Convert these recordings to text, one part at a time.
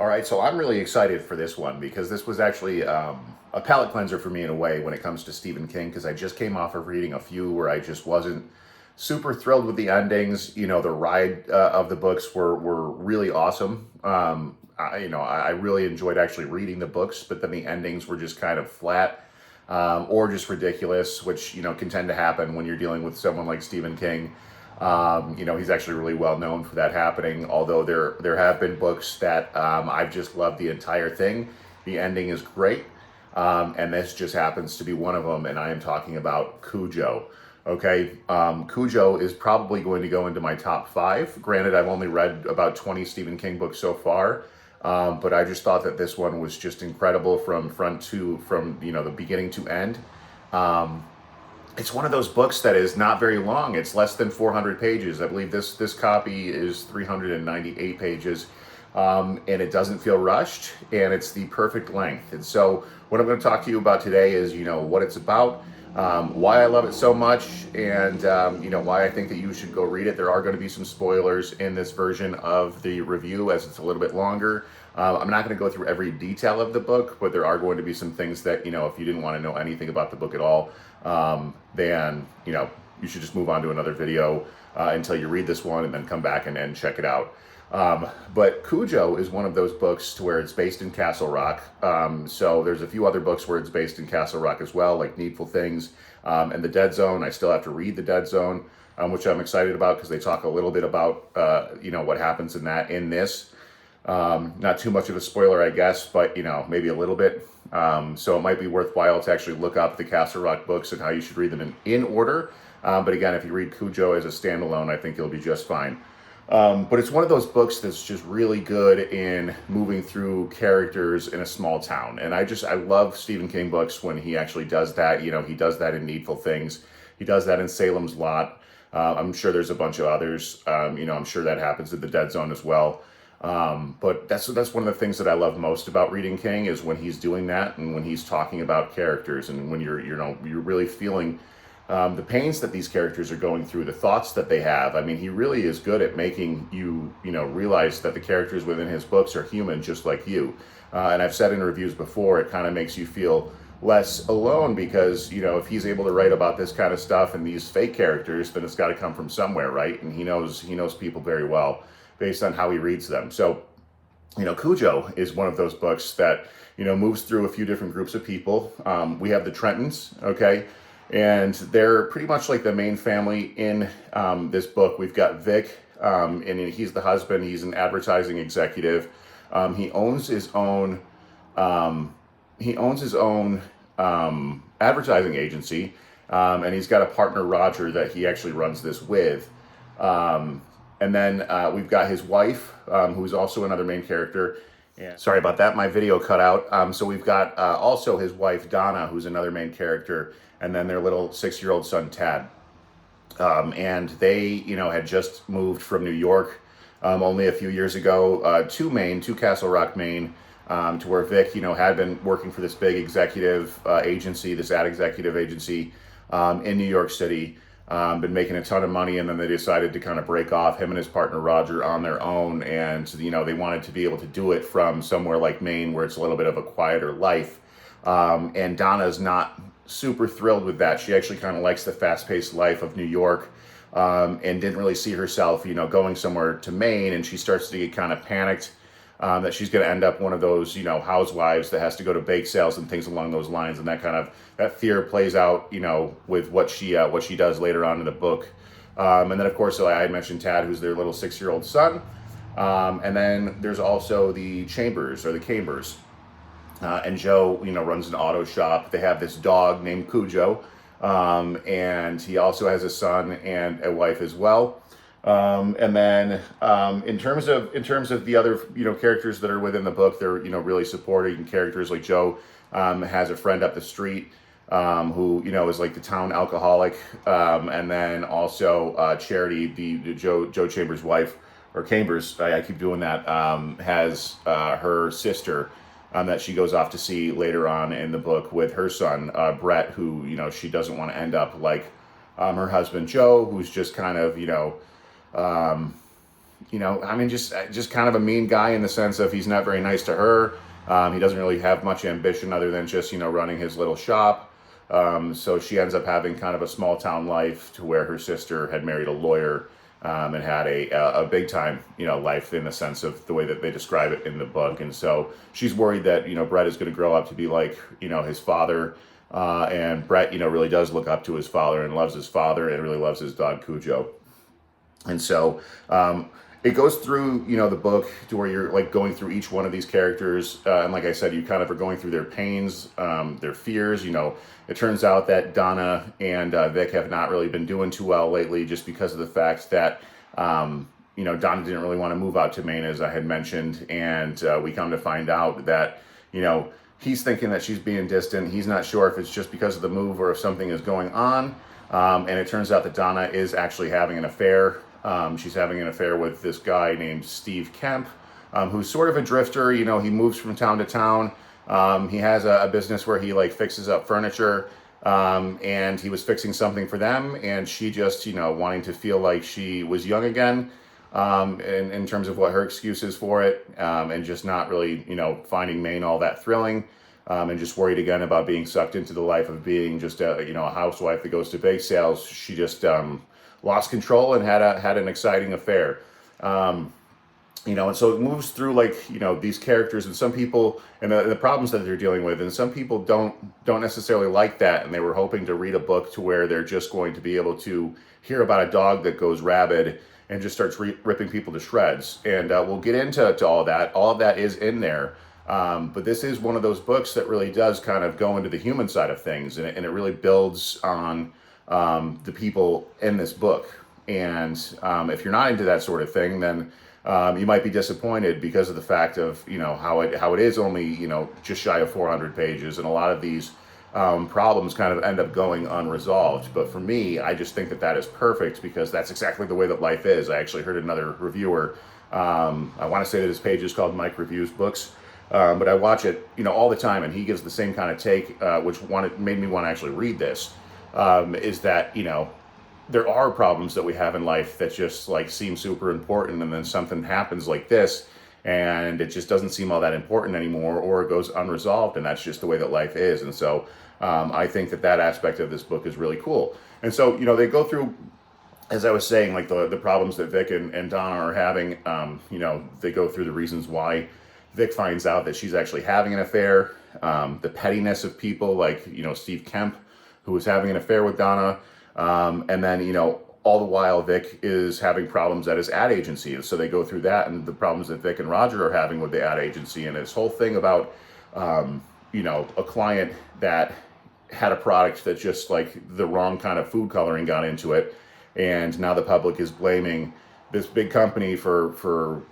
All right, so I'm really excited for this one because this was actually a palate cleanser for me in a way when it comes to Stephen King, because I just came off of reading a few where I just wasn't super thrilled with the endings. The ride of the books were really awesome. I really enjoyed actually reading the books, but then the endings were just kind of flat or just ridiculous, which can tend to happen when you're dealing with someone like Stephen King. He's actually really well known for that happening. Although there have been books that I've just loved the entire thing. The ending is great, and this just happens to be one of them. And I am talking about Cujo. Okay, Cujo is probably going to go into my top five. Granted, I've only read about 20 Stephen King books so far, but I just thought that this one was just incredible from the beginning to end. It's one of those books that is not very long. It's less than 400 pages. I believe this copy is 398 pages, and it doesn't feel rushed, and it's the perfect length. And so what I'm going to talk to you about today is, what it's about, why I love it so much, and, why I think that you should go read it. There are going to be some spoilers in this version of the review as it's a little bit longer. I'm not going to go through every detail of the book, but there are going to be some things that, if you didn't want to know anything about the book at all, then, you should just move on to another video until you read this one and then come back and check it out. But Cujo is one of those books to where it's based in Castle Rock. So there's a few other books where it's based in Castle Rock as well, like Needful Things and The Dead Zone. I still have to read The Dead Zone, which I'm excited about because they talk a little bit about, what happens in this. Not too much of a spoiler, I guess, but, maybe a little bit. So it might be worthwhile to actually look up the Castle Rock books and how you should read them in order. But again, if you read Cujo as a standalone, I think you'll be just fine. But it's one of those books that's just really good in moving through characters in a small town. And I love Stephen King books when he actually does that. He does that in Needful Things. He does that in Salem's Lot. I'm sure there's a bunch of others. I'm sure that happens at The Dead Zone as well. But that's one of the things that I love most about reading King is when he's doing that and when he's talking about characters and when you're really feeling the pains that these characters are going through, the thoughts that they have. I mean, he really is good at making you, realize that the characters within his books are human just like you. And I've said in reviews before, it kind of makes you feel less alone because, if he's able to write about this kind of stuff and these fake characters, then it's got to come from somewhere, right? And he knows people very well based on how he reads them. So, Cujo is one of those books that, moves through a few different groups of people. We have the Trentons, okay? And they're pretty much like the main family in this book. We've got Vic, and he's the husband. He's an advertising executive. He owns his own. Advertising agency, and he's got a partner, Roger, that he actually runs this with. And then we've got his wife, who's also another main character. Yeah. Sorry about that, my video cut out. So we've got also his wife, Donna, who's another main character, and then their little 6-year-old son, Tad. And they, had just moved from New York only a few years ago to Maine, to Castle Rock, Maine, to where Vic, had been working for this big executive agency, this ad executive agency in New York City. Been making a ton of money, and then they decided to kind of break off, him and his partner Roger, on their own, and they wanted to be able to do it from somewhere like Maine where it's a little bit of a quieter life. And Donna's not super thrilled with that. She actually kind of likes the fast-paced life of New York, and didn't really see herself going somewhere to Maine, and she starts to get kind of panicked that she's going to end up one of those, housewives that has to go to bake sales and things along those lines. And that fear plays out, with what she does later on in the book. And then, of course, I had mentioned Tad, who's their little 6-year-old son. And then there's also the Chambers, or the Cambers. And Joe, runs an auto shop. They have this dog named Cujo. And he also has a son and a wife as well. And then in terms of the other characters that are within the book, they're really supporting characters. Like Joe has a friend up the street who is like the town alcoholic, and then also Charity, the Joe Chambers' wife, or Chambers, I keep doing that, has her sister that she goes off to see later on in the book with her son Brett, who she doesn't want to end up like her husband Joe, who's just kind of I mean, just kind of a mean guy in the sense of he's not very nice to her. He doesn't really have much ambition other than just, running his little shop. So she ends up having kind of a small town life to where her sister had married a lawyer, and had a big time, life in the sense of the way that they describe it in the book. And so she's worried that, Brett is going to grow up to be like, his father. And Brett, really does look up to his father and loves his father and really loves his dog Cujo. And so it goes through, the book to where you're like going through each one of these characters. And like I said, you kind of are going through their pains, their fears. It turns out that Donna and Vic have not really been doing too well lately just because of the fact that, Donna didn't really want to move out to Maine, as I had mentioned. And we come to find out that, he's thinking that she's being distant. He's not sure if it's just because of the move or if something is going on. And it turns out that Donna is actually having an affair. She's having an affair with this guy named Steve Kemp, who's sort of a drifter. He moves from town to town. He has a business where he like fixes up furniture, and he was fixing something for them, and she just, wanting to feel like she was young again, in terms of what her excuse is for it, and just not really, finding Maine all that thrilling. And just worried again about being sucked into the life of being just a housewife that goes to bake sales. She just lost control and had an exciting affair. And so it moves through like, these characters and some people and the problems that they're dealing with. And some people don't necessarily like that. And they were hoping to read a book to where they're just going to be able to hear about a dog that goes rabid and just starts ripping people to shreds. And we'll get into all that. All of that is in there. But this is one of those books that really does kind of go into the human side of things. And it really builds on the people in this book. And if you're not into that sort of thing, then you might be disappointed because of the fact of, how it is only, just shy of 400 pages. And a lot of these problems kind of end up going unresolved. But for me, I just think that is perfect because that's exactly the way that life is. I actually heard another reviewer, I want to say that his page is called Mike Reviews Books. But I watch it, all the time, and he gives the same kind of take, which made me want to actually read this, is that, there are problems that we have in life that just like seem super important, and then something happens like this, and it just doesn't seem all that important anymore, or it goes unresolved, and that's just the way that life is. And so I think that aspect of this book is really cool. And so, they go through, as I was saying, like the problems that Vic and Donna are having. They go through the reasons why Vic finds out that she's actually having an affair, the pettiness of people like, Steve Kemp, who was having an affair with Donna. And then, all the while Vic is having problems at his ad agency. And so they go through that and the problems that Vic and Roger are having with the ad agency. And this whole thing about, a client that had a product that just like the wrong kind of food coloring got into it. And now the public is blaming this big company for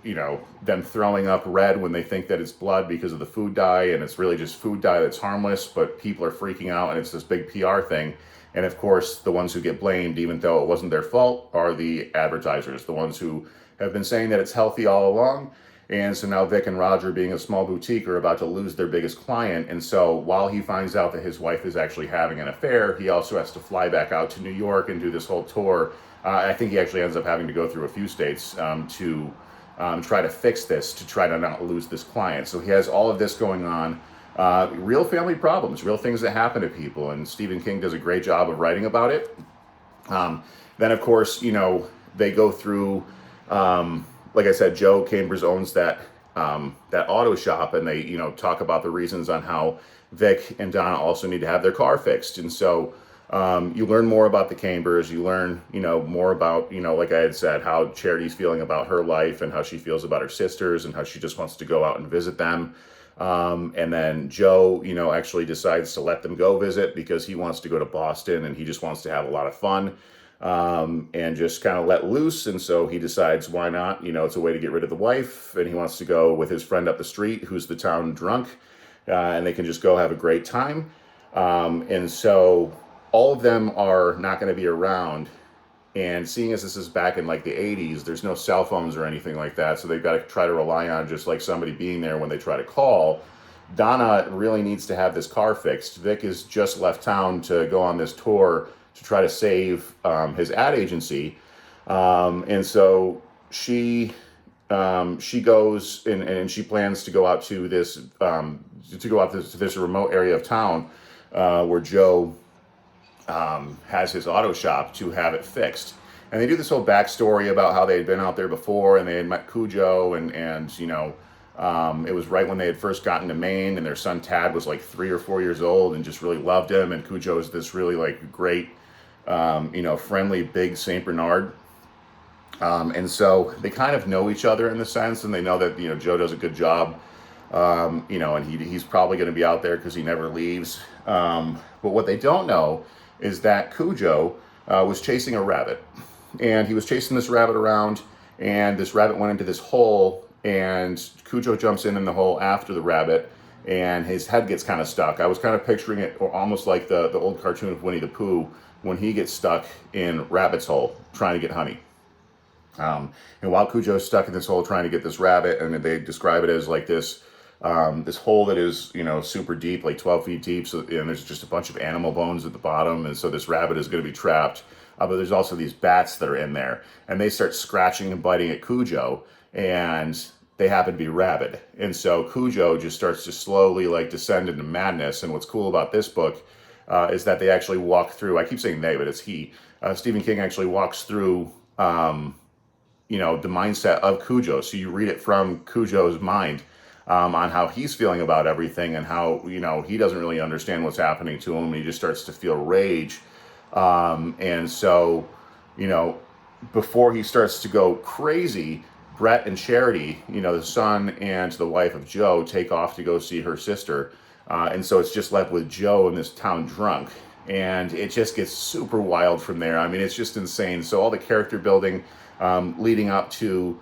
them throwing up red when they think that it's blood because of the food dye, and it's really just food dye that's harmless, but people are freaking out and it's this big PR thing. And of course, the ones who get blamed, even though it wasn't their fault, are the advertisers, the ones who have been saying that it's healthy all along. And so now Vic and Roger, being a small boutique, are about to lose their biggest client. And so while he finds out that his wife is actually having an affair, he also has to fly back out to New York and do this whole tour. I think he actually ends up having to go through a few states to try to fix this, to try to not lose this client. So he has all of this going on. Real family problems, real things that happen to people. And Stephen King does a great job of writing about it. Then, of course, they go through, like I said, Joe Chambers owns that auto shop, and they, talk about the reasons on how Vic and Donna also need to have their car fixed. And so you learn more about the Chambers. You learn, more about, like I had said, how Charity's feeling about her life and how she feels about her sisters and how she just wants to go out and visit them. And then Joe, actually decides to let them go visit because he wants to go to Boston and he just wants to have a lot of fun, and just kind of let loose. And so he decides, why not? It's a way to get rid of the wife, and he wants to go with his friend up the street, who's the town drunk, and they can just go have a great time. And so all of them are not going to be around. And seeing as this is back in like the 80s, there's no cell phones or anything like that. So they've got to try to rely on just like somebody being there when they try to call. Donna really needs to have this car fixed. Vic has just left town to go on this tour to try to save his ad agency. And so she goes and she plans to go out to this to this remote area of town where Joe has his auto shop to have it fixed. And they do this whole backstory about how they had been out there before and they had met Cujo and it was right when they had first gotten to Maine and their son Tad was like 3 or 4 years old and just really loved him. And Cujo is this really like great, friendly, big Saint Bernard. And so they kind of know each other in the sense, and they know that Joe does a good job, and he's probably going to be out there because he never leaves. But what they don't know is that Cujo was chasing a rabbit, and he was chasing this rabbit around, and this rabbit went into this hole, and Cujo jumps in the hole after the rabbit, and his head gets kind of stuck. I was kind of picturing it almost like the old cartoon of Winnie the Pooh when he gets stuck in Rabbit's hole trying to get honey. And while Cujo's stuck in this hole trying to get this rabbit, and they describe it as like this hole that is super deep, like 12 feet deep. So and there's just a bunch of animal bones at the bottom, and so this rabbit is going to be trapped. But there's also these bats that are in there, and they start scratching and biting at Cujo, and they happen to be rabid. And so Cujo just starts to slowly like descend into madness. And what's cool about this book is that they actually walk through. I keep saying they, but it's he. Stephen King actually walks through. The mindset of Cujo. So you read it from Cujo's mind on how he's feeling about everything and how, he doesn't really understand what's happening to him. He just starts to feel rage. And so, before he starts to go crazy, Brett and Charity, the son and the wife of Joe, take off to go see her sister. And so it's just left with Joe in this town drunk. And it just gets super wild from there. I mean, it's just insane. So all the character building leading up to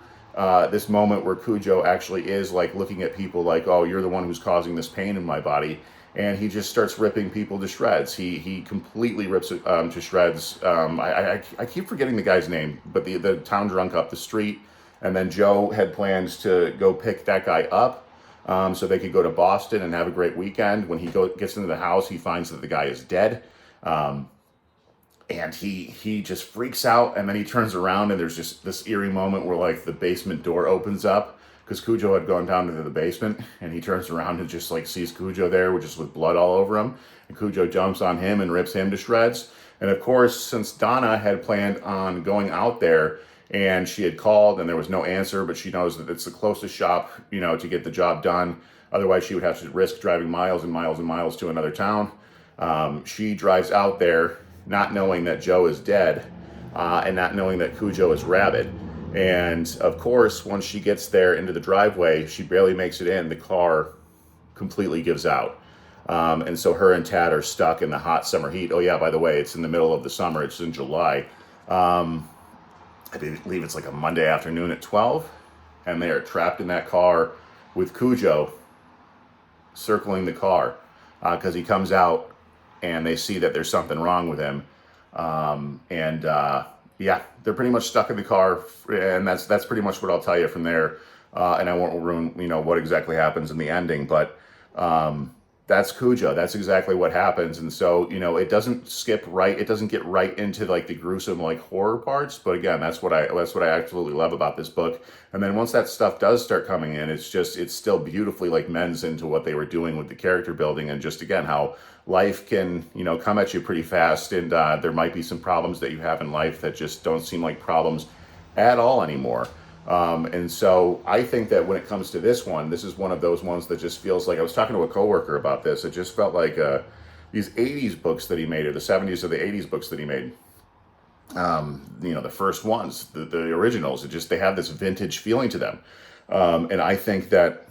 this moment where Cujo actually is like looking at people like, oh, you're the one who's causing this pain in my body. And he just starts ripping people to shreds. He completely rips it to shreds. I keep forgetting the guy's name, but the town drunk up the street. And then Joe had plans to go pick that guy up so they could go to Boston and have a great weekend. When he gets into the house, he finds that the guy is dead. And he just freaks out, and then he turns around, and there's just this eerie moment where like the basement door opens up because Cujo had gone down into the basement, and he turns around and just like sees Cujo there, just with blood all over him, and Cujo jumps on him and rips him to shreds. And of course, since Donna had planned on going out there, and she had called, and there was no answer, but she knows that it's the closest shop, to get the job done. Otherwise, she would have to risk driving miles and miles and miles to another town. She drives out there, not knowing that Joe is dead, and not knowing that Cujo is rabid. And of course, once she gets there into the driveway, she barely makes it in. The car completely gives out. And so her and Tad are stuck in the hot summer heat. Oh yeah, by the way, it's in the middle of the summer. It's in July. I believe it's like a Monday afternoon at 12. And they are trapped in that car with Cujo circling the car because he comes out and they see that there's something wrong with him. They're pretty much stuck in the car, and that's pretty much what I'll tell you from there. And I won't ruin, what exactly happens in the ending, but that's Cujo. That's exactly what happens. And so, it doesn't skip right. It doesn't get right into like the gruesome, like horror parts. But again, that's what I absolutely love about this book. And then once that stuff does start coming in, it's still beautifully like mends into what they were doing with the character building. And just again, how life can, come at you pretty fast. And there might be some problems that you have in life that just don't seem like problems at all anymore. And so I think that when it comes to this one, this is one of those ones that just feels like, I was talking to a coworker about this, it just felt like these 80s books that he made, or the 70s or the 80s books that he made, the first ones, the originals, they have this vintage feeling to them. And I think that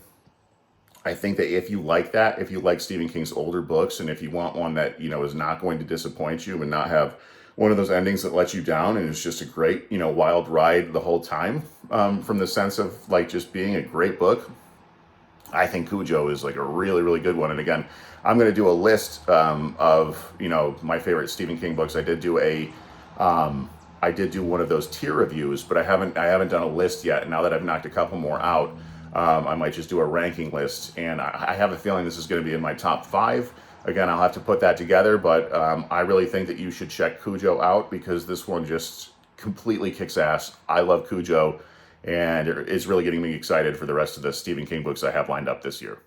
if you like that, if you like Stephen King's older books, and if you want one that, is not going to disappoint you and not have one of those endings that lets you down, and it's just a great, wild ride the whole time, from the sense of like just being a great book, I think Cujo is like a really, really good one. And again, I'm going to do a list of, my favorite Stephen King books. I did do one of those tier reviews, but I haven't done a list yet. And now that I've knocked a couple more out, I might just do a ranking list. And I have a feeling this is going to be in my top 5. Again, I'll have to put that together, but I really think that you should check Cujo out because this one just completely kicks ass. I love Cujo, and it's really getting me excited for the rest of the Stephen King books I have lined up this year.